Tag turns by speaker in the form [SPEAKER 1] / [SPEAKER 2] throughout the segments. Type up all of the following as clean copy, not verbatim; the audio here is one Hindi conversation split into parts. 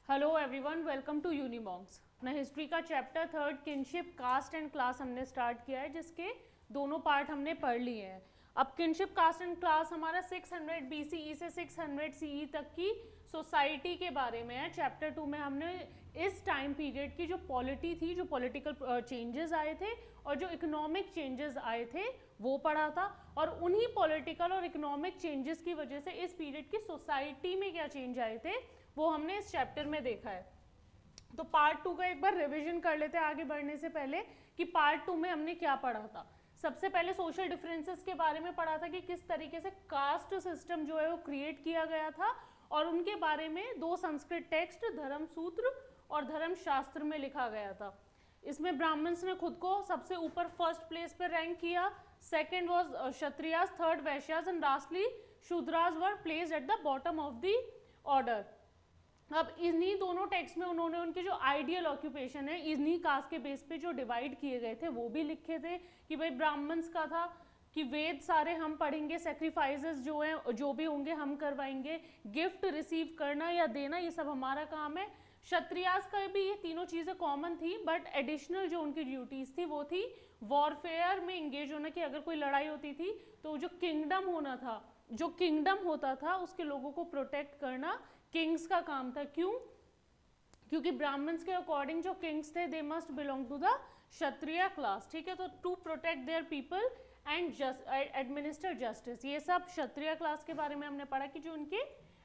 [SPEAKER 1] Hello everyone, welcome to Unimonks. अपना हिस्ट्री का chapter 3 kinship, caste and class हमने स्टार्ट किया है, जिसके दोनों पार्ट हमने पढ़ लिए हैं। अब किनशिप, कास्ट एंड क्लास हमारा 600 BCE से 600 CE तक की सोसाइटी के बारे में है। चैप्टर 2 में हमने इस टाइम पीरियड की जो पॉलिटी थी, जो पॉलिटिकल चेंजेस आए थे और जो इकोनॉमिक चेंजेस आए थे वो पढ़ा था। और उन्हीं पॉलिटिकल और इकोनॉमिक चेंजेस की वजह से इस पीरियड की सोसाइटी में क्या चेंज आए थे वो हमने इस चैप्टर में देखा है। तो पार्ट 2 का एक बार रिवीजन कर लेते हैं आगे बढ़ने से पहले कि पार्ट 2 में हमने क्या पढ़ा था। सबसे पहले सोशल डिफरेंसेस के बारे में पढ़ा था कि किस तरीके से कास्ट सिस्टम जो है वो क्रिएट किया गया था, और उनके बारे में दो संस्कृत टेक्स्ट धर्मसूत्र और धर्मशास्त्र में लिखा गया था। इसमें ब्राह्मण्स ने खुद को सबसे ऊपर फर्स्ट प्लेस पे रैंक किया, second was Kshatriyas, third Vaishyas and lastly Shudras were placed at the bottom of the order. अब इन्हीं दोनों टेक्स्ट में उन्होंने उनके जो आइडियल ऑक्यूपेशन है इन्हीं कास्ट के बेस पे जो डिवाइड किए गए थे वो भी लिखे थे कि भाई ब्राह्मण्स का था कि वेद सारे हम पढ़ेंगे, सेक्रीफाइसेस जो हैं जो भी होंगे हम करवाएंगे, गिफ्ट रिसीव करना या देना ये सब हमारा काम है। क्षत्रियास का भी ये तीनों चीज़ें कॉमन थी, बट एडिशनल जो उनकी ड्यूटीज थी वो थी वॉरफेयर में इंगेज होना, कि अगर कोई लड़ाई होती थी तो जो किंगडम होना था, जो किंगडम होता था उसके लोगों को प्रोटेक्ट करना किंग्स का काम था। क्यों? क्योंकि ब्राह्मण्स के अकॉर्डिंग जो किंग्स थे they must belong to the Kshatriya class, ठीक है। तो to protect their people and administer justice, ये सब क्षत्रिय क्लास के बारे में हमने पढ़ा कि जो उनके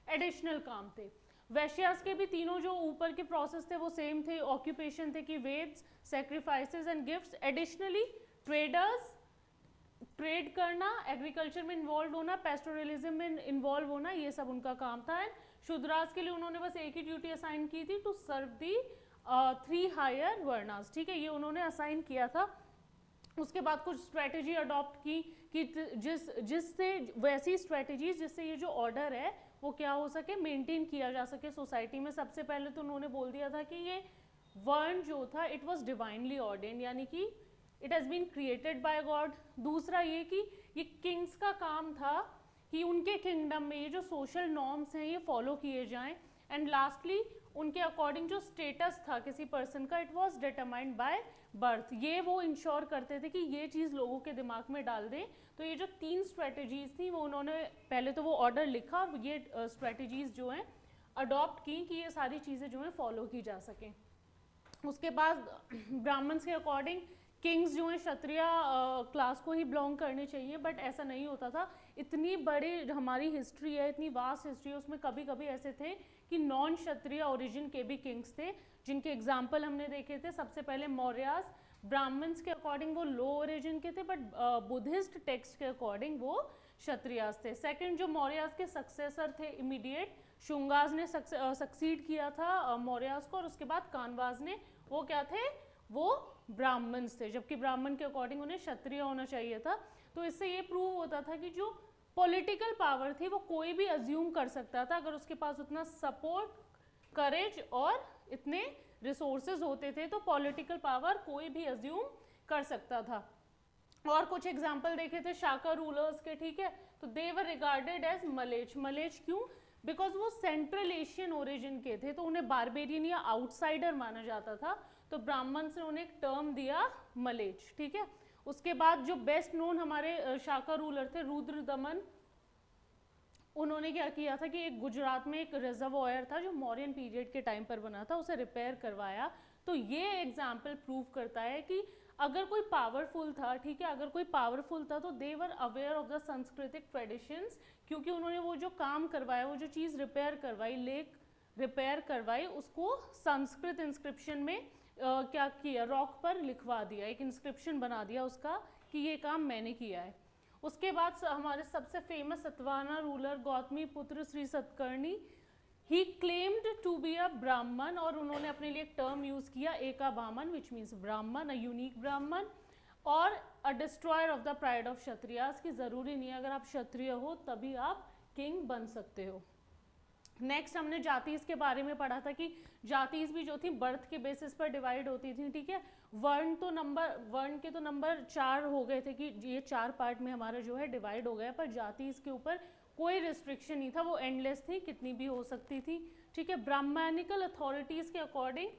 [SPEAKER 1] एडिशनल काम थे। वैश्यास के भी तीनों जो ऊपर के प्रोसेस थे वो सेम थे, ऑक्यूपेशन थे कि Vedas, sacrifices and gifts. Additionally traders, trade करना, एग्रीकल्चर में इन्वॉल्व होना, पेस्टोरलिज्म में इन्वॉल्व होना, ये सब उनका काम था। एंड शूद्रास के लिए उन्होंने बस एक ही ड्यूटी असाइन की थी, to serve the 3 higher varnas, ठीक है, ये उन्होंने असाइन किया था। उसके बाद कुछ स्ट्रेटेजी अडॉप्ट की कि जिससे वैसी स्ट्रेटेजीज जिससे ये जो ऑर्डर है वो क्या हो सके, मेंटेन किया जा सके सोसाइटी में। सबसे पहले तो उन्होंने बोल दिया था कि ये वर्ण जो था इट वाज डिवाइनली ऑर्डेन्ड, यानी कि it has been created by God. दूसरा ये कि ये किंग्स का काम था कि उनके किंगडम में ये जो सोशल नॉर्म्स हैं ये फॉलो किए जाएं। एंड लास्टली उनके अकॉर्डिंग जो स्टेटस था किसी पर्सन का, it was determined by birth, ये वो इंश्योर करते थे कि ये चीज़ लोगों के दिमाग में डाल दें। तो ये जो 3 स्ट्रेटजीज थी वो उन्होंने पहले तो वो ऑर्डर लिखा और ये स्ट्रेटजीज जो हैं अडॉप्ट की कि ये सारी चीज़ें जो हैं फॉलो की जा सकें। उसके बाद ब्राह्मण्स के अकॉर्डिंग किंग्स जो हैं क्षत्रिय क्लास को ही बिलोंग करने चाहिए, बट ऐसा नहीं होता था। इतनी बड़ी हमारी हिस्ट्री है, इतनी वास्ट हिस्ट्री है, उसमें कभी कभी ऐसे थे कि नॉन क्षत्रिय ओरिजिन के भी किंग्स थे, जिनके एग्जाम्पल हमने देखे थे। सबसे पहले मौर्यास, ब्राह्मण्स के अकॉर्डिंग वो लो ओरिजिन के थे, बट बुद्धिस्ट टेक्स्ट के अकॉर्डिंग वो क्षत्रियास थे। सेकंड जो मौर्यास के सक्सेसर थे इमीडिएट, शुंगास ने सक्सीड किया था मौर्यास को, और उसके बाद कानवास ने, वो क्या थे, वो ब्राह्मण्स थे, जबकि ब्राह्मण के अकॉर्डिंग उन्हें क्षत्रिय होना चाहिए था। तो इससे ये प्रूव होता था कि जो पॉलिटिकल पावर थी वो कोई भी अज्यूम कर सकता था, अगर उसके पास उतना सपोर्ट, करेज और इतने रिसोर्सेज होते थे तो पॉलिटिकल पावर कोई भी अज्यूम कर सकता था। और कुछ एग्जाम्पल देखे थे शाका रूलर्स के, ठीक है, तो दे वर रिगार्डेड एज मलेच। मलेच क्यों? बिकॉज वो सेंट्रल एशियन ओरिजिन के थे, तो उन्हें बारबेरियन या आउटसाइडर माना जाता था, तो ब्राह्मण्स ने उन्हें एक टर्म दिया मलेच, ठीक है। उसके बाद जो बेस्ट नोन हमारे शाका रूलर थे रुद्रदमन, उन्होंने क्या किया था कि एक गुजरात में एक रिजर्वॉयर था जो मौर्यन पीरियड के टाइम पर बना था, उसे रिपेयर करवाया। तो ये एग्जाम्पल प्रूव करता है कि अगर कोई पावरफुल था, ठीक है, अगर कोई पावरफुल था तो they were aware of the सांस्कृतिक ट्रेडिशंस, क्योंकि उन्होंने वो जो काम करवाया, वो जो चीज़ रिपेयर करवाई, लेक रिपेयर करवाई, उसको संस्कृत इंस्क्रिप्शन में क्या किया, रॉक पर लिखवा दिया, एक इंस्क्रिप्शन बना दिया उसका कि ये काम मैंने किया है। उसके बाद हमारे सबसे फेमस सतवाहना रूलर गौतमी पुत्र श्री सतकर्णी, ही क्लेम्ड टू बी अ ब्राह्मण, और उन्होंने अपने लिए एक टर्म यूज किया एका बामन, विच मीन्स ब्राह्मण, अ यूनिक ब्राह्मण, और a destroyer of the pride of Kshatriyas, की जरूरी नहीं है अगर आप क्षत्रिय हो तभी आप किंग बन सकते हो। नेक्स्ट हमने जातीज के बारे में पढ़ा था कि जातीज भी जो थी बर्थ के बेसिस पर डिवाइड होती थी, ठीक है। वर्ण के तो नंबर 4 हो गए थे कि ये 4 पार्ट में हमारा जो है डिवाइड हो गया, पर जातीज के ऊपर कोई रिस्ट्रिक्शन नहीं था, वो एंडलेस थी, कितनी भी हो सकती थी, ठीक है। ब्राह्मणिकल अथॉरिटीज के अकॉर्डिंग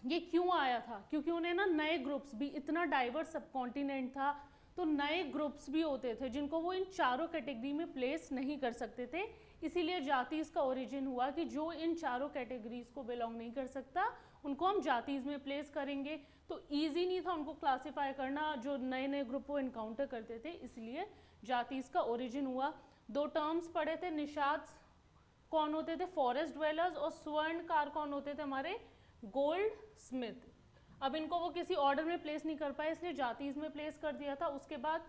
[SPEAKER 1] ये क्यों आया था, क्योंकि उन्हें ना नए ग्रुप्स भी, इतना डाइवर्स सब कॉन्टिनेंट था तो नए ग्रुप्स भी होते थे जिनको वो इन चारों कैटेगरी में प्लेस नहीं कर सकते थे, इसीलिए जातीज का ओरिजिन हुआ कि जो इन चारों कैटेगरीज को बिलोंग नहीं कर सकता उनको हम जातीज में प्लेस करेंगे। तो ईजी नहीं था उनको क्लासीफाई करना, जो नए नए ग्रुप वो इनकाउंटर करते थे, इसलिए जातीज का ओरिजिन हुआ। दो टर्म्स पढ़े थे, निषाद कौन होते थे, फॉरेस्ट ड्वेलर्स, और स्वर्णकार कौन होते थे, हमारे गोल्ड स्मिथ। अब इनको वो किसी ऑर्डर में प्लेस नहीं कर पाए इसलिए जातीज में प्लेस कर दिया था। उसके बाद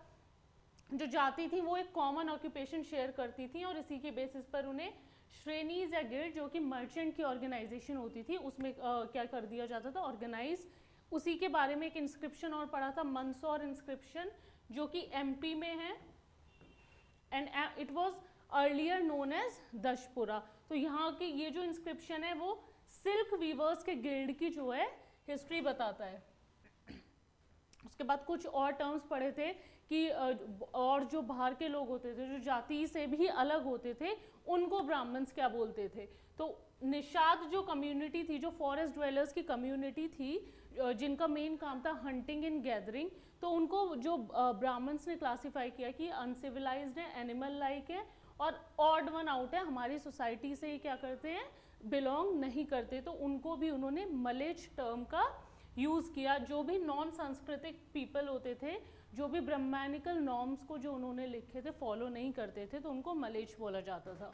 [SPEAKER 1] जो जाति थी वो एक कॉमन ऑक्यूपेशन शेयर करती थी और इसी के बेसिस पर उन्हें श्रेणीज या गिल्ड, जो कि मर्चेंट की ऑर्गेनाइजेशन होती थी, उसमें क्या कर दिया जाता था, ऑर्गेनाइज। उसी के बारे में एक इंस्क्रिप्शन और पढ़ा था, मंदसौर इंस्क्रिप्शन, जो कि एमपी में है, and it was earlier known as Dashapura. तो यहाँ की ये जो इंस्क्रिप्शन है वो सिल्क वीवर्स के गिल्ड की जो है हिस्ट्री बताता है। उसके बाद कुछ और टर्म्स पढ़े थे कि और जो बाहर के लोग होते थे जो जाति से भी अलग होते थे उनको ब्राह्मण्स क्या बोलते थे। तो निषाद जो कम्युनिटी थी, जो फॉरेस्ट ड्वेलर्स की कम्युनिटी थी, जिनका मेन काम था हंटिंग एंड गैदरिंग, तो उनको जो ब्राह्मण्स ने क्लासीफाई किया कि अनसिविलाइज्ड है, एनिमल लाइक है और ऑड वन आउट है, हमारी सोसाइटी से क्या करते हैं, बिलोंग नहीं करते। तो उनको भी उन्होंने मलेच टर्म का यूज़ किया। जो भी नॉन सांस्कृतिक पीपल होते थे, जो भी ब्राह्मणिकल नॉर्म्स को जो उन्होंने लिखे थे फॉलो नहीं करते थे, तो उनको मलेच बोला जाता था।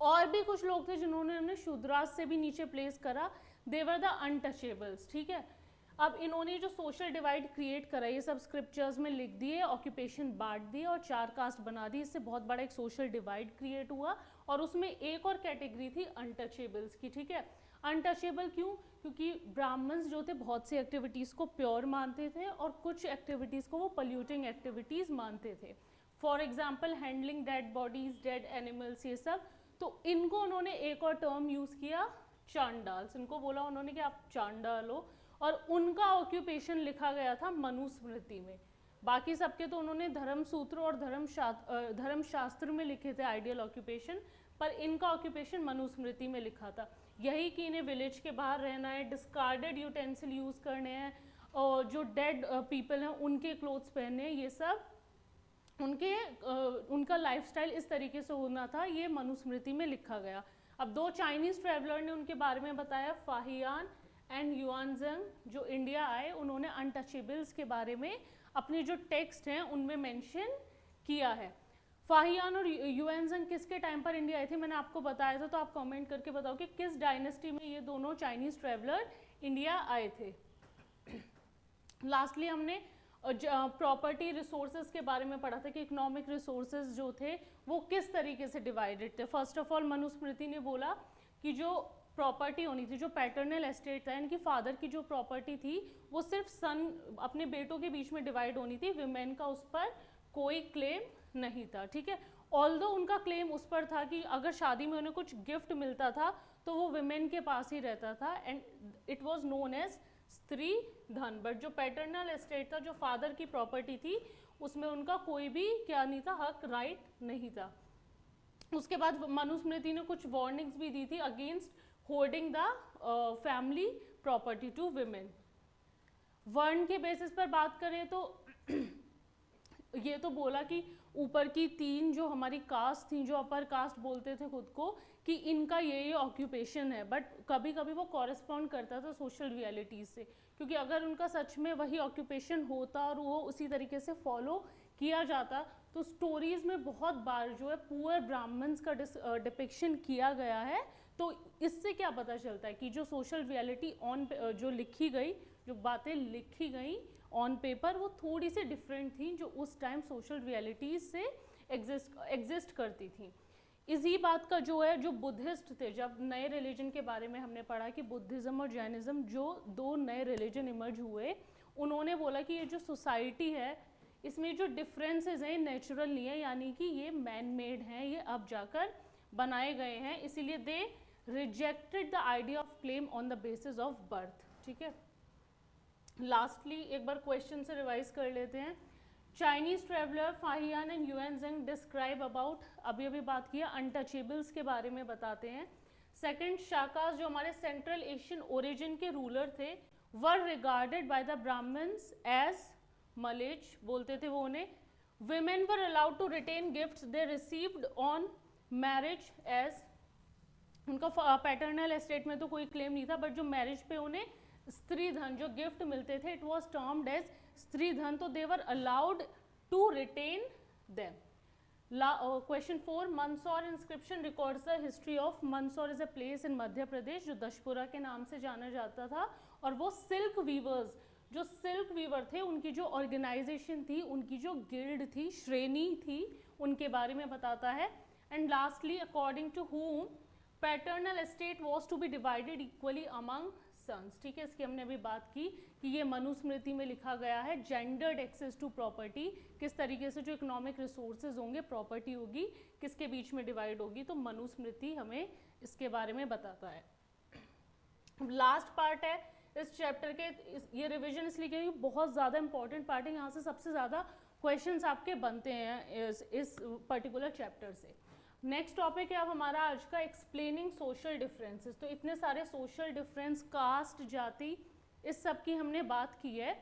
[SPEAKER 1] और भी कुछ लोग थे जिन्होंने उन्हें शूद्रास से भी नीचे प्लेस करा, देवर द अनटचेबल्स। ठीक है, अब इन्होंने जो सोशल डिवाइड क्रिएट करा ये सब स्क्रिप्चर्स में लिख दिए, ऑक्यूपेशन बांट दिए और 4 कास्ट बना दी। इससे बहुत बड़ा एक सोशल डिवाइड क्रिएट हुआ और उसमें एक और कैटेगरी थी अनटचेबल्स की। ठीक है, अनटचेबल क्यों, क्योंकि ब्राह्मण्स जो थे बहुत सी एक्टिविटीज़ को प्योर मानते थे और कुछ एक्टिविटीज़ को वो पोल्यूटिंग एक्टिविटीज़ मानते थे। For example handling dead bodies, dead animals, ये सब। तो इनको उन्होंने एक और टर्म यूज़ किया, चांडाल्स। इनको बोला उन्होंने कि आप चांडाल हो, और उनका ऑक्यूपेशन लिखा गया था मनुस्मृति में। बाकी सबके तो उन्होंने धर्मसूत्र और धर्मशास्त्र में लिखे थे आइडियल ऑक्यूपेशन, पर इनका ऑक्यूपेशन मनुस्मृति में लिखा था। यही कि इन्हें विलेज के बाहर रहना है, डिस्कार्डेड यूटेंसिल यूज़ करने हैं, और जो डेड पीपल हैं उनके क्लोथ्स पहनने हैं, ये सब उनका लाइफस्टाइल इस तरीके से होना था, ये मनुस्मृति में लिखा गया। अब 2 चाइनीज़ ट्रैवलर ने उनके बारे में बताया, फाहियान एंड युआनजंग, जो इंडिया आए, उन्होंने अनटचेबल्स के बारे में अपने जो टेक्स्ट हैं उनमें मेंशन किया है। फाहियान और युआनजंग किसके टाइम पर इंडिया आए थे, मैंने आपको बताया था, तो आप कमेंट करके बताओ कि किस डायनेस्टी में ये दोनों चाइनीज़ ट्रैवलर इंडिया आए थे। लास्टली हमने प्रॉपर्टी रिसोर्सेज के बारे में पढ़ा था कि इकोनॉमिक रिसोर्सेज जो थे वो किस तरीके से डिवाइडेड थे। फर्स्ट ऑफ ऑल मनुस्मृति ने बोला कि जो प्रॉपर्टी होनी थी, जो पैटर्नल एस्टेट था, इनकी फादर की जो प्रॉपर्टी थी वो सिर्फ सन अपने बेटों के बीच में डिवाइड होनी थी, विमेन का उस पर कोई क्लेम नहीं था। ठीक है, ऑल्दो उनका क्लेम उस पर था कि अगर शादी में उन्हें कुछ गिफ्ट मिलता था तो वो विमेन के पास ही रहता था, and it was known as स्त्री धन। बट जो पैटर्नल एस्टेट था, जो फादर की प्रॉपर्टी थी, उसमें उनका कोई भी क्या नहीं था, हक, राइट नहीं था। उसके बाद मनुस्मृति ने कुछ वार्निंग्स भी दी थी against holding the family property to women. Varna के बेसिस पर बात करें तो ये तो बोला कि ऊपर की 3 जो हमारी कास्ट थी, जो अपर कास्ट बोलते थे खुद को, कि इनका ये ऑक्यूपेशन है, बट कभी कभी वो कॉरेस्पॉन्ड करता था सोशल रियलिटीज़ से, क्योंकि अगर उनका सच में वही ऑक्यूपेशन होता और वो उसी तरीके से फॉलो किया जाता तो स्टोरीज़ में बहुत बार जो है पुअर ब्राह्मण्स का डिपिक्शन किया गया है। तो इससे क्या पता चलता है कि जो सोशल रियलिटी जो लिखी गई, जो बातें लिखी गई ऑन पेपर, वो थोड़ी सी डिफरेंट थी जो उस टाइम सोशल रियलिटीज से एग्जिस्ट करती थी। इसी बात का जो है, जो बुद्धिस्ट थे, जब नए रिलीजन के बारे में हमने पढ़ा कि बुद्धिज़्म और जैनिज़्म जो 2 नए रिलीजन इमर्ज हुए, उन्होंने बोला कि ये जो सोसाइटी है इसमें जो डिफरेंसेस हैं नेचुरल नहीं है, यानी कि ये मैन मेड हैं, ये अब जाकर बनाए गए हैं, इसीलिए they rejected the idea of claim on the basis of birth. ठीक है, लास्टली एक बार क्वेश्चन से रिवाइज कर लेते हैं। Chinese traveller Fahien and Xuanzang describe about, अभी अभी बात किया, अनटचेबल्स के बारे में बताते हैं। सेकंड, शाकास जो हमारे सेंट्रल एशियन ओरिजिन के रूलर थे, were regarded by the Brahmans as mlechchha, बोलते थे वो उन्हें। Women were allowed to retain gifts they received on marriage as, उनका पैटर्नल एस्टेट में तो कोई क्लेम नहीं था, बट जो मैरिज पे उन्हें स्त्री धन जो गिफ्ट मिलते थे, इट वॉज टर्म्ड एज स्त्री धन, तो they were allowed to retain them. Question 4, Mandsaur inscription records the history of, Mandsaur is a place in Madhya Pradesh जो दशपुरा के नाम से जाना जाता था, और वो सिल्क वीवर्स, जो सिल्क वीवर थे उनकी जो ऑर्गेनाइजेशन थी, उनकी जो गिल्ड थी, श्रेणी थी, उनके बारे में बताता है। And lastly, according to whom paternal estate was to be divided equally among sons, ठीक है, इसकी हमने अभी बात की कि ये मनुस्मृति में लिखा गया है। जेंडर्ड एक्सेस टू प्रॉपर्टी, किस तरीके से जो इकोनॉमिक रिसोर्सेज होंगे, प्रॉपर्टी होगी, किसके बीच में डिवाइड होगी, तो मनुस्मृति हमें इसके बारे में बताता है। लास्ट पार्ट है इस चैप्टर के, ये रिविजन इसलिए क्योंकि बहुत ज़्यादा इंपॉर्टेंट पार्ट है, यहाँ से सबसे ज़्यादा क्वेश्चंस आपके बनते हैं इस पर्टिकुलर चैप्टर से। नेक्स्ट टॉपिक है अब हमारा आज का, एक्सप्लेनिंग सोशल डिफरेंसेस। तो इतने सारे सोशल डिफरेंस, कास्ट, जाति, इस सब की हमने बात की है,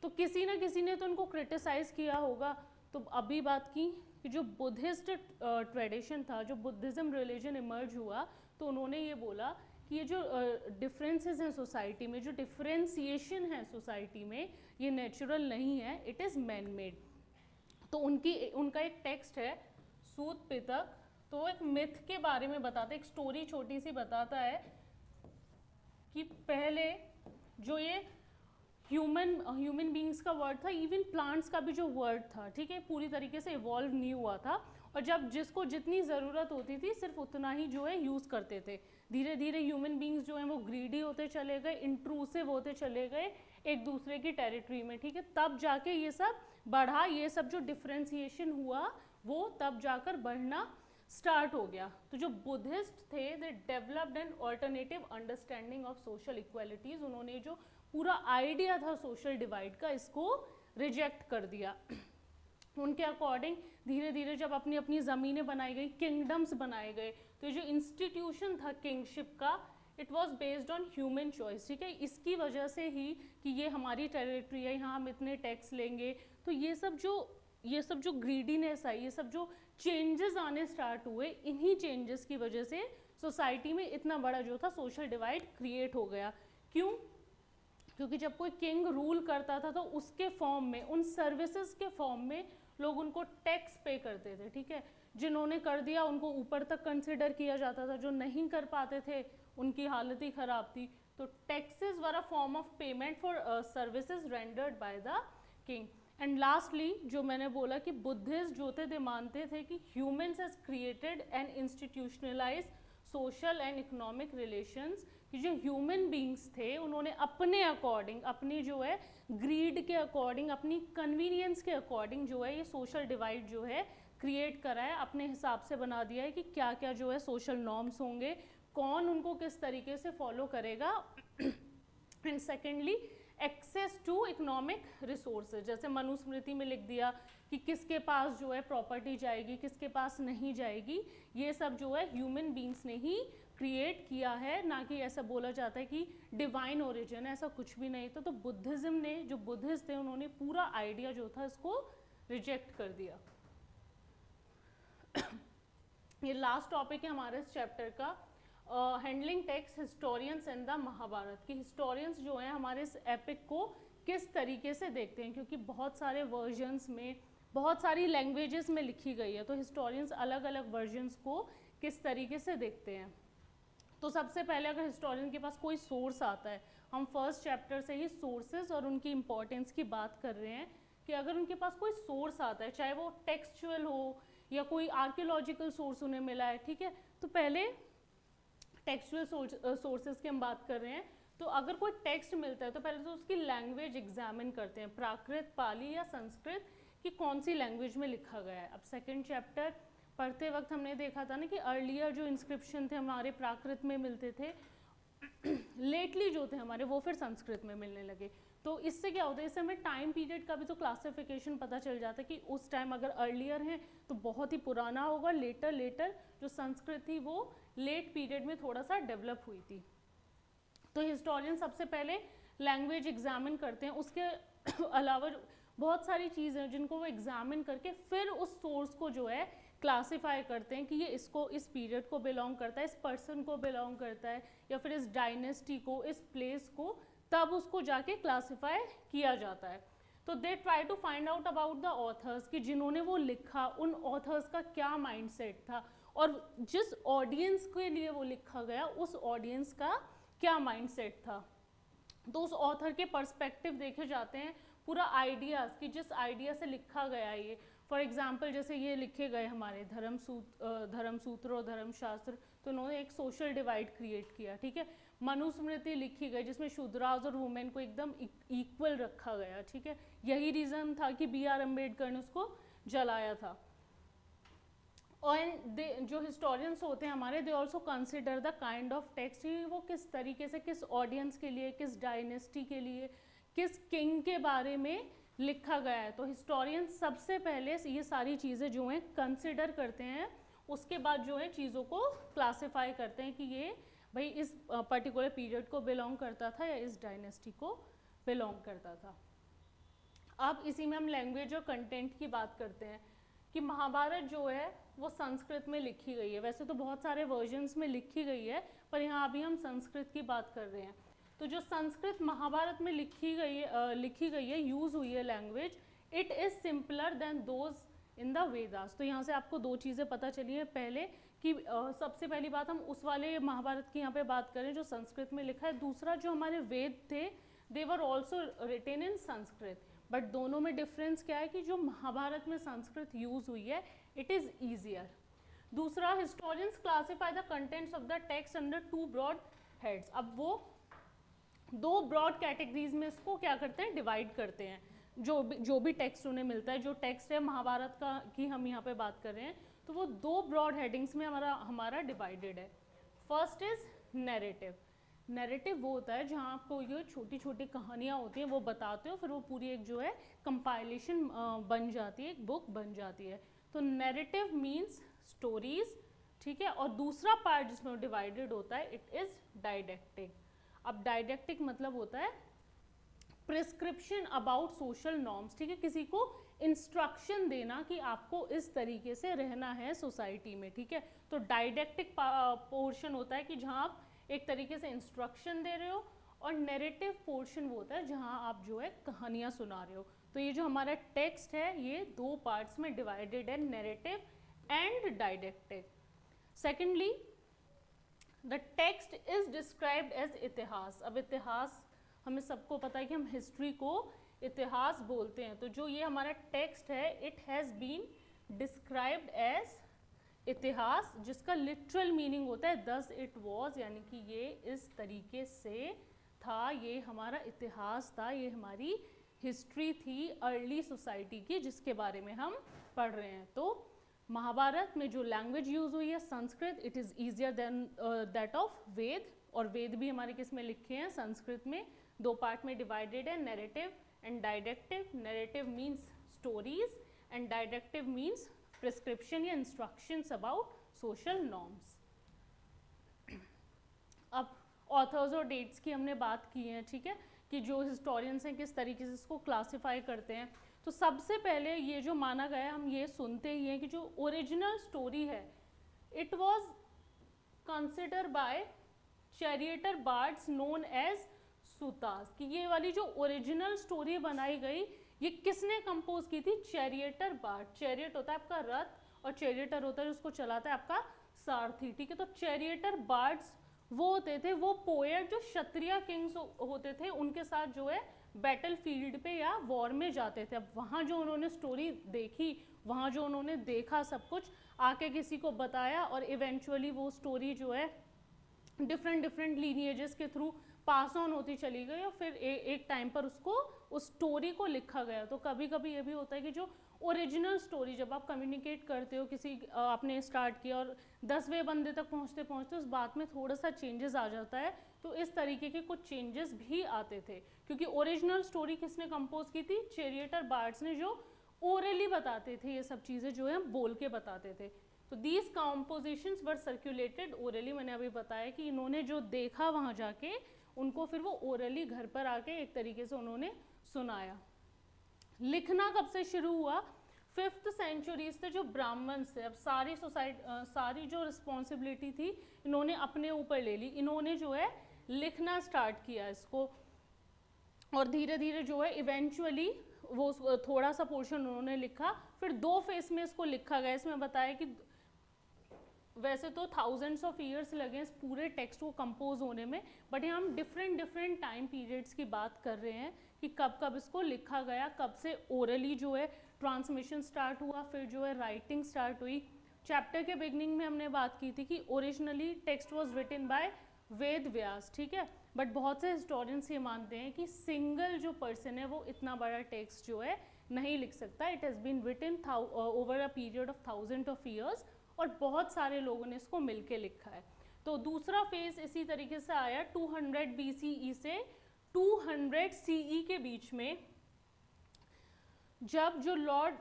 [SPEAKER 1] तो किसी ना किसी ने तो उनको क्रिटिसाइज किया होगा। तो अभी बात की कि जो बुद्धिस्ट ट्रेडिशन था, जो बुद्धिज़्म रिलीजन इमर्ज हुआ, तो उन्होंने ये बोला कि ये जो डिफरेंसेस हैं सोसाइटी में, जो डिफरेंशिएशन है सोसाइटी में, ये नेचुरल नहीं है, इट इज़ मैन मेड। तो उनका एक टेक्स्ट है सूत पितक, तो एक मिथ के बारे में बताते, एक स्टोरी छोटी सी बताता है कि पहले जो ये ह्यूमन बींग्स का वर्ड था, इवन प्लांट्स का भी जो वर्ड था, ठीक है, पूरी तरीके से इवॉल्व नहीं हुआ था, और जब जिसको जितनी ज़रूरत होती थी सिर्फ उतना ही जो है यूज़ करते थे। धीरे धीरे ह्यूमन बींग्स जो हैं वो ग्रीडी होते चले गए, इंट्रूसिव होते चले गए एक दूसरे की टेरिटरी में, ठीक है, तब जाके ये सब बढ़ा, ये सब जो डिफ्रेंसिएशन हुआ वो तब जाकर बढ़ना स्टार्ट हो गया। तो जो बुद्धिस्ट थे, they developed an alternative understanding of social equalities, उन्होंने जो पूरा आइडिया था सोशल डिवाइड का, इसको रिजेक्ट कर दिया। उनके अकॉर्डिंग धीरे धीरे जब अपनी अपनी ज़मीनें बनाई गई, किंगडम्स बनाए गए, तो ये जो इंस्टीट्यूशन था किंगशिप का, it was based on human choice, ठीक है, इसकी वजह से ही कि ये हमारी टेरिटरी है, यहाँ हम इतने टैक्स लेंगे, तो ये सब जो ग्रीडीनेस आई, ये सब जो चेंजेस आने स्टार्ट हुए, इन्हीं चेंजेस की वजह से सोसाइटी में इतना बड़ा जो था सोशल डिवाइड क्रिएट हो गया। क्यों? क्योंकि जब कोई किंग रूल करता था तो उसके फॉर्म में, उन सर्विसेज के फॉर्म में लोग उनको टैक्स पे करते थे, ठीक है, जिन्होंने कर दिया उनको ऊपर तक कंसिडर किया जाता था, जो नहीं कर पाते थे उनकी हालत ही ख़राब थी। तो taxes were a form of payment for services rendered by the king. And lastly जो मैंने बोला कि बुद्धिस्ट जो थे, मानते थे कि humans has created and institutionalise social and economic relations, कि जो ह्यूमन बींग्स थे उन्होंने अपने अकॉर्डिंग, अपनी जो है ग्रीड के अकॉर्डिंग, अपनी कन्वीनियंस के अकॉर्डिंग जो है ये सोशल डिवाइड जो है क्रिएट करा है, अपने हिसाब से बना दिया है कि क्या क्या जो है सोशल नॉर्म्स होंगे, कौन उनको किस तरीके से फॉलो करेगा। And secondly access to economic resources, जैसे मनुस्मृति में लिख दिया कि किसके पास जो है प्रॉपर्टी जाएगी, किसके पास नहीं जाएगी, ये सब जो है ह्यूमन बींग्स ने ही क्रिएट किया है, ना कि ऐसा बोला जाता है कि डिवाइन ओरिजिन, ऐसा कुछ भी नहीं था। तो बुद्धिज़्म ने, जो बुद्धिस्ट थे, उन्होंने पूरा आइडिया जो था इसको रिजेक्ट कर दिया। ये लास्ट टॉपिक है हमारे इस चैप्टर का, handling text historians and the Mahabharata, की हिस्टोरियंस जो हैं हमारे इस एपिक को किस तरीके से देखते हैं, क्योंकि बहुत सारे वर्जन्स में, बहुत सारी लैंग्वेजेस में लिखी गई है, तो हिस्टोरियंस अलग अलग वर्जन्स को किस तरीके से देखते हैं। तो सबसे पहले अगर हिस्टोरियन के पास कोई सोर्स आता है, हम फर्स्ट चैप्टर से ही सोर्सेज और उनकी इंपॉर्टेंस की बात कर रहे हैं, कि अगर उनके पास कोई सोर्स आता है, चाहे वो टेक्सचुअल हो या कोई आर्कियोलॉजिकल सोर्स उन्हें मिला है, ठीक है, तो पहले टेक्सचुअल सोर्सेज की हम बात कर रहे हैं, तो अगर कोई टेक्स्ट मिलता है तो पहले तो उसकी लैंग्वेज एग्जामिन करते हैं, प्राकृत, पाली या संस्कृत की कौन सी लैंग्वेज में लिखा गया है। अब सेकंड चैप्टर पढ़ते वक्त हमने देखा था ना कि अर्लियर जो इंस्क्रिप्शन थे हमारे प्राकृत में मिलते थे, लेटली जो थे हमारे वो फिर संस्कृत में मिलने लगे। तो इससे क्या होता है, इससे हमें टाइम पीरियड का भी तो क्लासिफिकेशन पता चल जाता है कि उस टाइम अगर अर्लियर है तो बहुत ही पुराना होगा, लेटर जो संस्कृत थी वो लेट पीरियड में थोड़ा सा डेवलप हुई थी। तो हिस्टोरियन सबसे पहले लैंग्वेज एग्जामिन करते हैं, उसके अलावा बहुत सारी चीज़ें हैं जिनको वो एग्जामिन करके फिर उस सोर्स को जो है क्लासिफाई करते हैं कि ये इसको इस पीरियड को बिलोंग करता है, इस पर्सन को बिलोंग करता है, या फिर इस डायनेस्टी को, इस प्लेस को, तब उसको जाके क्लासिफाई किया जाता है। तो they try to find out about the authors कि जिन्होंने वो लिखा उन ऑथर्स का क्या माइंडसेट था, और जिस ऑडियंस के लिए वो लिखा गया उस ऑडियंस का क्या माइंडसेट था। तो उस ऑथर के पर्सपेक्टिव देखे जाते हैं, पूरा आइडियाज़ कि जिस आइडिया से लिखा गया ये, फॉर एग्जाम्पल जैसे ये लिखे गए हमारे धर्मसूत्र और धर्मशास्त्र, तो उन्होंने एक सोशल डिवाइड क्रिएट किया, ठीक है। मनुस्मृति लिखी गई जिसमें शूद्राज और वुमेन को एकदम इक्वल रखा गया, ठीक है। यही रीज़न था कि BR अम्बेडकर ने उसको जलाया था। और जो हिस्टोरियंस होते हैं हमारे, they also consider the kind of text, वो किस तरीके से, किस ऑडियंस के लिए, किस डायनेस्टी के लिए, किस किंग के बारे में लिखा गया है। तो हिस्टोरियंस सबसे पहले ये सारी चीज़ें जो हैं कंसिडर करते हैं, उसके बाद जो है चीज़ों को क्लासिफाई करते हैं कि ये भाई इस पर्टिकुलर पीरियड को बिलोंग करता था या इस डायनेस्टी को बिलोंग करता था। अब इसी में हम लैंग्वेज और कंटेंट की बात करते हैं कि महाभारत जो है वो संस्कृत में लिखी गई है। वैसे तो बहुत सारे वर्जन्स में लिखी गई है, पर यहाँ अभी हम संस्कृत की बात कर रहे हैं। तो जो संस्कृत महाभारत में लिखी गई है, यूज़ हुई है language, it is simpler than those in the Vedas. तो यहाँ से आपको दो चीज़ें पता चली है। पहले कि सबसे पहली बात हम उस वाले महाभारत की यहाँ पे बात करें जो संस्कृत में लिखा है। दूसरा, जो हमारे वेद थे they were also written in Sanskrit, but दोनों में डिफरेंस क्या है कि जो महाभारत में संस्कृत यूज़ हुई है इट इज़ ईजियर। दूसरा, historians classify the contents of the text under 2 broad heads. अब वो 2 ब्रॉड कैटेगरीज में इसको क्या करते हैं, डिवाइड करते हैं। जो भी टेक्स्ट उन्हें मिलता है, जो टेक्स्ट है महाभारत का की हम यहाँ पे बात कर रहे हैं, तो वो 2 ब्रॉड हेडिंग्स में हमारा डिवाइडेड है। First is narrative. नैरेटिव वो होता है जहाँ आपको ये छोटी छोटी कहानियाँ होती हैं वो बताते हो, फिर वो पूरी एक जो है कंपाइलेशन बन जाती है, एक बुक बन जाती है। तो नैरेटिव मीन्स स्टोरीज, ठीक है। और दूसरा पार्ट जिसमें डिवाइडेड होता है इट इज़ डाइडेक्टिक। अब डाइडेक्टिक मतलब होता है प्रिस्क्रिप्शन अबाउट सोशल नॉर्म्स, ठीक है। किसी को इंस्ट्रक्शन देना कि आपको इस तरीके से रहना है सोसाइटी में, ठीक है। तो डाइडेक्टिक पोर्शन होता है कि जहाँ आप एक तरीके से इंस्ट्रक्शन दे रहे हो, और नैरेटिव पोर्शन वो होता है जहाँ आप जो है कहानियाँ सुना रहे हो। तो ये जो हमारा टेक्स्ट है ये 2 पार्ट्स में डिवाइडेड है, narrative and didactic. Secondly, the text is described as itihasa. अब इतिहास हमें सबको पता है कि हम हिस्ट्री को इतिहास बोलते हैं। तो जो ये हमारा टेक्स्ट है it has been described as itihas, जिसका लिटरल मीनिंग होता है दस इट वॉज, यानी कि ये इस तरीके से था, ये हमारा इतिहास था, ये हमारी हिस्ट्री थी अर्ली सोसाइटी की जिसके बारे में हम पढ़ रहे हैं। तो महाभारत में जो लैंग्वेज यूज़ हुई है Sanskrit, it is easier than that of Veda. और वेद भी हमारे किस में लिखे हैं, संस्कृत में। 2 पार्ट में डिवाइडेड है, narrative and didactive. Narrative means stories and didactive means prescription या इंस्ट्रक्शंस अबाउट सोशल नॉर्म्स। अब ऑथर्स और डेट्स की हमने बात की है, ठीक है, कि जो हिस्टोरियंस हैं किस तरीके से इसको क्लासिफाई करते हैं। तो सबसे पहले ये जो माना गया, हम ये सुनते ही हैं कि जो ओरिजिनल स्टोरी है it was consider by charioteer bards known as Sutas, कि ये वाली जो ओरिजिनल स्टोरी बनाई गई ये किसने कंपोज की थी, चैरिएटर बार्ड। चैरियट होता है आपका रथ और चैरिएटर होता है जिसको चलाता है आपका सारथी, ठीक है। तो चैरिएटर बार्ड्स वो होते थे, वो पोएट जो क्षत्रिय किंग्स होते थे उनके साथ जो है बैटल फील्ड पे या वॉर में जाते थे। अब वहाँ जो उन्होंने स्टोरी देखी, वहाँ जो उन्होंने देखा सब कुछ, आके किसी को बताया और इवेंचुअली वो स्टोरी जो है डिफरेंट डिफरेंट लीनिएजेस के थ्रू पास ऑन होती चली गई और फिर एक टाइम पर उसको उस स्टोरी को लिखा गया। तो कभी कभी ये भी होता है कि जो ओरिजिनल स्टोरी जब आप कम्युनिकेट करते हो किसी आपने स्टार्ट किया और 10वें बंदे तक पहुंचते पहुंचते उस बात में थोड़ा सा चेंजेस आ जाता है, तो इस तरीके के कुछ चेंजेस भी आते थे क्योंकि ओरिजिनल स्टोरी किसने कंपोज की थी, चैरियटर बार्ड्स ने, जो ओरली बताते थे, ये सब चीज़ें जो है बोल के बताते थे। तो these compositions were circulated orally, मैंने अभी बताया कि इन्होंने जो देखा वहाँ जाके उनको फिर वो ओरली घर पर आके एक तरीके से उन्होंने सुनाया। लिखना कब से शुरू हुआ, 5th सेंचुरी से जो ब्राह्मण्स थे, अब सारी सारी जो रिस्पॉन्सिबिलिटी थी इन्होंने अपने ऊपर ले ली, इन्होंने जो है लिखना स्टार्ट किया इसको और धीरे धीरे जो है इवेंचुअली वो थोड़ा सा पोर्शन उन्होंने लिखा, फिर 2 फेस में इसको लिखा गया। इसमें बताया कि वैसे तो थाउजेंड्स ऑफ ईयर्स लगे इस पूरे टेक्स्ट को कंपोज होने में, बट यहाँ हम डिफरेंट टाइम पीरियड्स की बात कर रहे हैं कि कब कब इसको लिखा गया, कब से ओरली जो है ट्रांसमिशन स्टार्ट हुआ, फिर जो है राइटिंग स्टार्ट हुई। चैप्टर के बिगनिंग में हमने बात की थी कि originally text was written by Ved Vyas, ठीक है, बट बहुत से हिस्टोरियंस ये मानते हैं कि सिंगल जो पर्सन है वो इतना बड़ा टेक्स्ट जो है नहीं लिख सकता। It has been written over a period of 1000 of years और बहुत सारे लोगों ने इसको मिलके लिखा है। तो दूसरा फेज इसी तरीके से आया 200 BCE से 200 CE के बीच में, जब जो लॉर्ड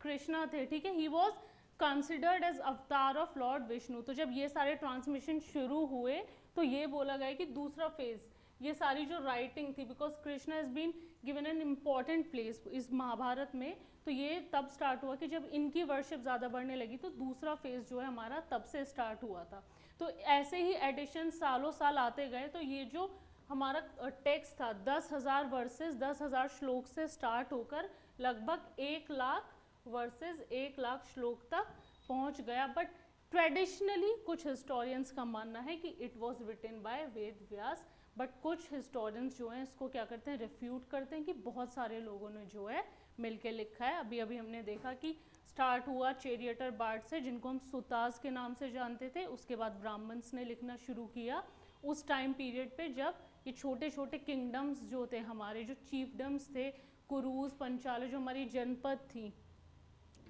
[SPEAKER 1] कृष्णा थे, ठीक है, ही वॉज कंसिडर्ड एज अवतार ऑफ लॉर्ड विष्णु। तो जब ये सारे ट्रांसमिशन शुरू हुए तो ये बोला गया कि दूसरा फेज, ये सारी जो राइटिंग थी, because Krishna has been given an important place इस महाभारत में, तो ये तब स्टार्ट हुआ कि जब इनकी वर्शिप ज़्यादा बढ़ने लगी तो दूसरा फेज जो है हमारा तब से स्टार्ट हुआ था। तो ऐसे ही एडिशन सालों साल आते गए, तो ये जो हमारा टेक्स्ट था 10,000 वर्सेस 10,000 श्लोक से स्टार्ट होकर लगभग 1 लाख वर्सेस 1 लाख श्लोक तक पहुंच गया। बट ट्रेडिशनली कुछ हिस्टोरियंस का मानना है कि it was written by Ved Vyas, but कुछ हिस्टोरियंस जो हैं इसको क्या करते हैं, रिफ्यूट करते हैं कि बहुत सारे लोगों ने जो है मिलके लिखा है। अभी अभी हमने देखा कि स्टार्ट हुआ चैरियटर बार्ड से, जिनको हम सुतास के नाम से जानते थे, उसके बाद ब्राह्मण्स ने लिखना शुरू किया उस टाइम पीरियड पे जब ये छोटे छोटे किंगडम्स जो थे हमारे, जो चीफडम्स थे, कुरूज, पंचाल, जो हमारी जनपद थी,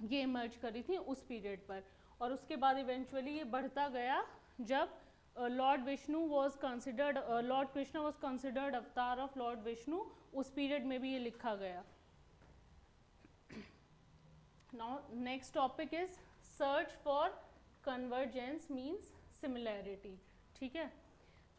[SPEAKER 1] ये इमर्ज करी थी उस पीरियड पर। और उसके बाद इवेंचुअली ये बढ़ता गया जब Lord Vishnu was considered, Lord Krishna was considered अवतार ऑफ लॉर्ड विष्णु, उस पीरियड में भी ये लिखा गया। Now next topic is search for convergence means similarity, ठीक है।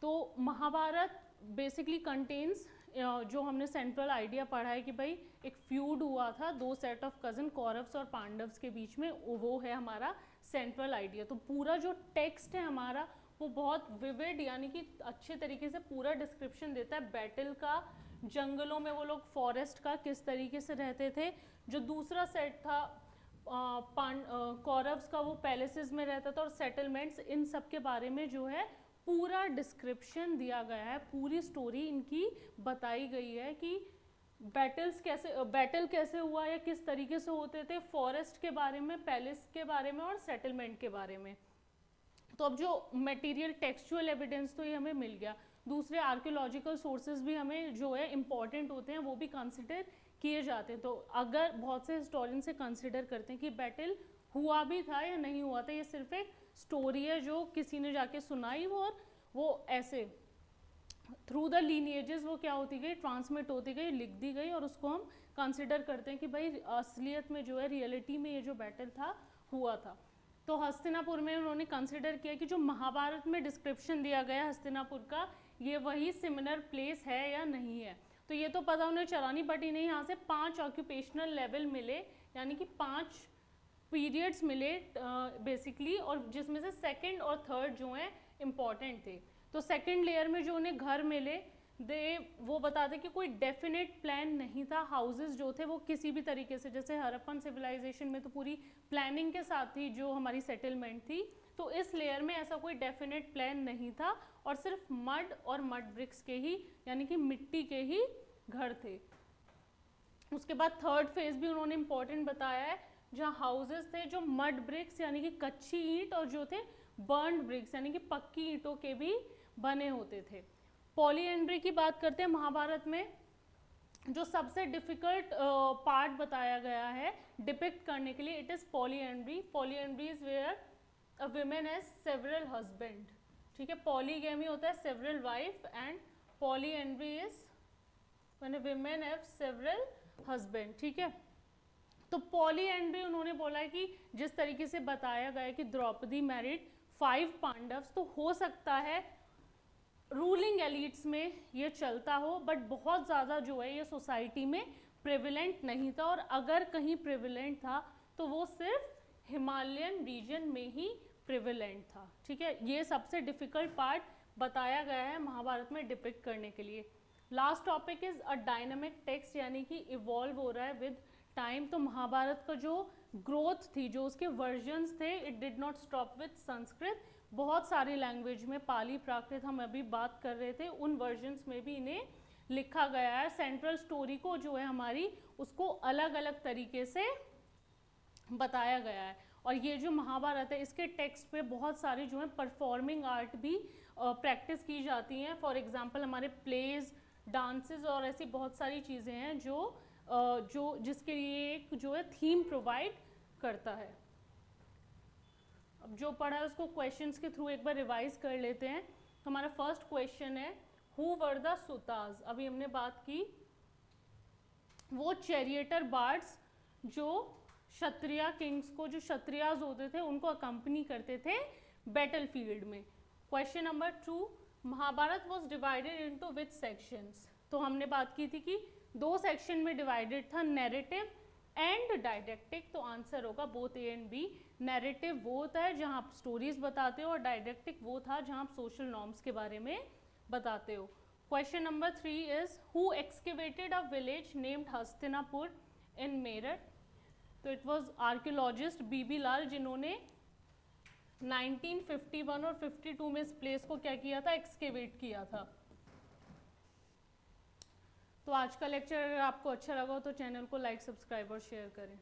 [SPEAKER 1] तो महाभारत बेसिकली कंटेन्स जो हमने सेंट्रल आइडिया पढ़ा है कि भाई एक फ्यूड हुआ था 2 सेट ऑफ कज़न कौरव्स और पांडव्स के बीच में, वो है हमारा सेंट्रल आइडिया। तो पूरा जो टेक्स्ट है हमारा वो बहुत विविड, यानी कि अच्छे तरीके से पूरा डिस्क्रिप्शन देता है बैटल का, जंगलों में वो लोग फॉरेस्ट का किस तरीके से रहते थे, जो दूसरा सेट था कौरव्स का वो पैलेसेस में रहता था और सेटलमेंट्स, इन सब के बारे में जो है पूरा डिस्क्रिप्शन दिया गया है, पूरी स्टोरी इनकी बताई गई है कि बैटल कैसे हुआ या किस तरीके से होते थे, फॉरेस्ट के बारे में, पैलेस के बारे में और सेटलमेंट के बारे में। तो अब जो मटेरियल टेक्सचुअल एविडेंस तो ये हमें मिल गया, दूसरे आर्कियोलॉजिकल सोर्सेज भी हमें जो है इम्पॉर्टेंट होते हैं, वो भी कंसिडर किए जाते हैं। तो अगर बहुत से हिस्टोरियन से कंसिडर करते हैं कि बैटल हुआ भी था या नहीं हुआ था, ये सिर्फ एक स्टोरी है जो किसी ने जाके सुनाई और वो ऐसे थ्रू द लीनिएजेस वो क्या होती गई, ट्रांसमिट होती गई, लिख दी गई, और उसको हम कंसिडर करते हैं कि भाई असलियत में जो है, रियलिटी में ये जो बैटल था हुआ था। तो हस्तिनापुर में उन्होंने कंसिडर किया कि जो महाभारत में डिस्क्रिप्शन दिया गया हस्तिनापुर का, ये वही सिमिलर प्लेस है या नहीं है। तो ये तो पता उन्हें चला नहीं, बट इन्हें यहाँ से 5 ऑक्यूपेशनल लेवल मिले, यानी कि 5 पीरियड्स मिले बेसिकली, और जिसमें से सेकंड और थर्ड जो हैं इम्पॉर्टेंट थे। तो सेकंड लेयर में जो उन्हें घर मिले, वो बताते कि कोई डेफिनेट प्लान नहीं था, हाउसेस जो थे वो किसी भी तरीके से, जैसे हड़प्पन सिविलाइजेशन में तो पूरी प्लानिंग के साथ ही जो हमारी सेटलमेंट थी, तो इस लेयर में ऐसा कोई डेफिनेट प्लान नहीं था और सिर्फ मड और मड ब्रिक्स के ही, यानी कि मिट्टी के ही घर थे। उसके बाद थर्ड फेज भी उन्होंने इम्पोर्टेंट बताया है, जहाँ हाउसेस थे जो मड ब्रिक्स यानी कि कच्ची ईंट और जो थे बर्न्ड ब्रिक्स यानी कि पक्की ईंटों के भी बने होते थे। पॉलीएंड्री की बात करते हैं महाभारत में, जो सबसे डिफिकल्ट पार्ट बताया गया है डिपिक्ट करने के लिए, it is polyandry. Polyandry is where a women has several husband, ठीक है। पॉलीगैमी होता है several wife and polyandry is when a women have several husband, ठीक है। तो पॉलीएंड्री उन्होंने बोला है कि जिस तरीके से बताया गया है कि द्रौपदी मैरिड 5 पांडव्स, तो हो सकता है रूलिंग एलिट्स में ये चलता हो, बट बहुत ज़्यादा जो है ये सोसाइटी में प्रेविलेंट नहीं था, और अगर कहीं प्रेविलेंट था तो वो सिर्फ हिमालयन रीजन में ही प्रेविलेंट था, ठीक है। ये सबसे डिफिकल्ट पार्ट बताया गया है महाभारत में डिपिक्ट करने के लिए। Last topic is a dynamic text, यानी कि इवॉल्व हो रहा है विद टाइम। तो महाभारत का जो ग्रोथ थी, जो उसके वर्जन्स थे, it did not stop with Sanskrit. बहुत सारी लैंग्वेज में, पाली, प्राकृत हम अभी बात कर रहे थे, उन वर्जन्स में भी इन्हें लिखा गया है। सेंट्रल स्टोरी को जो है हमारी, उसको अलग अलग तरीके से बताया गया है। और ये जो महाभारत है, इसके टेक्स्ट पे बहुत सारी जो है परफॉर्मिंग आर्ट भी प्रैक्टिस की जाती हैं। फॉर एग्जांपल हमारे प्लेज, डांसेस और ऐसी बहुत सारी चीज़ें हैं जो जिसके लिए एक जो है थीम प्रोवाइड करता है। अब जो पढ़ा है उसको क्वेश्चंस के थ्रू एक बार रिवाइज कर लेते हैं। हमारा फर्स्ट क्वेश्चन है, हु वर द सुताज। अभी हमने बात की, वो चैरियटर बार्ड्स जो क्षत्रिय किंग्स को, जो क्षत्रियाज होते थे, उनको अकम्पनी करते थे बैटल फील्ड में। Question number 2, Mahabharata was divided into which sections. तो हमने बात की थी कि 2 सेक्शन में डिवाइडेड था, नैरेटिव एंड डायडेक्टिक। तो आंसर होगा both A and B. Narrative वो होता है जहाँ आप स्टोरीज बताते हो, और डायडेक्टिक वो था जहाँ आप सोशल नॉर्म्स के बारे में बताते हो। Question number 3 is, who excavated a village named Hastinapur in Meerut. तो it was archaeologist B B Lal, जिन्होंने 1951 और 52 में इस प्लेस को क्या किया था, एक्सकेवेट किया था। तो आज का लेक्चर अगर आपको अच्छा लगा हो तो चैनल को लाइक, सब्सक्राइब और शेयर करें।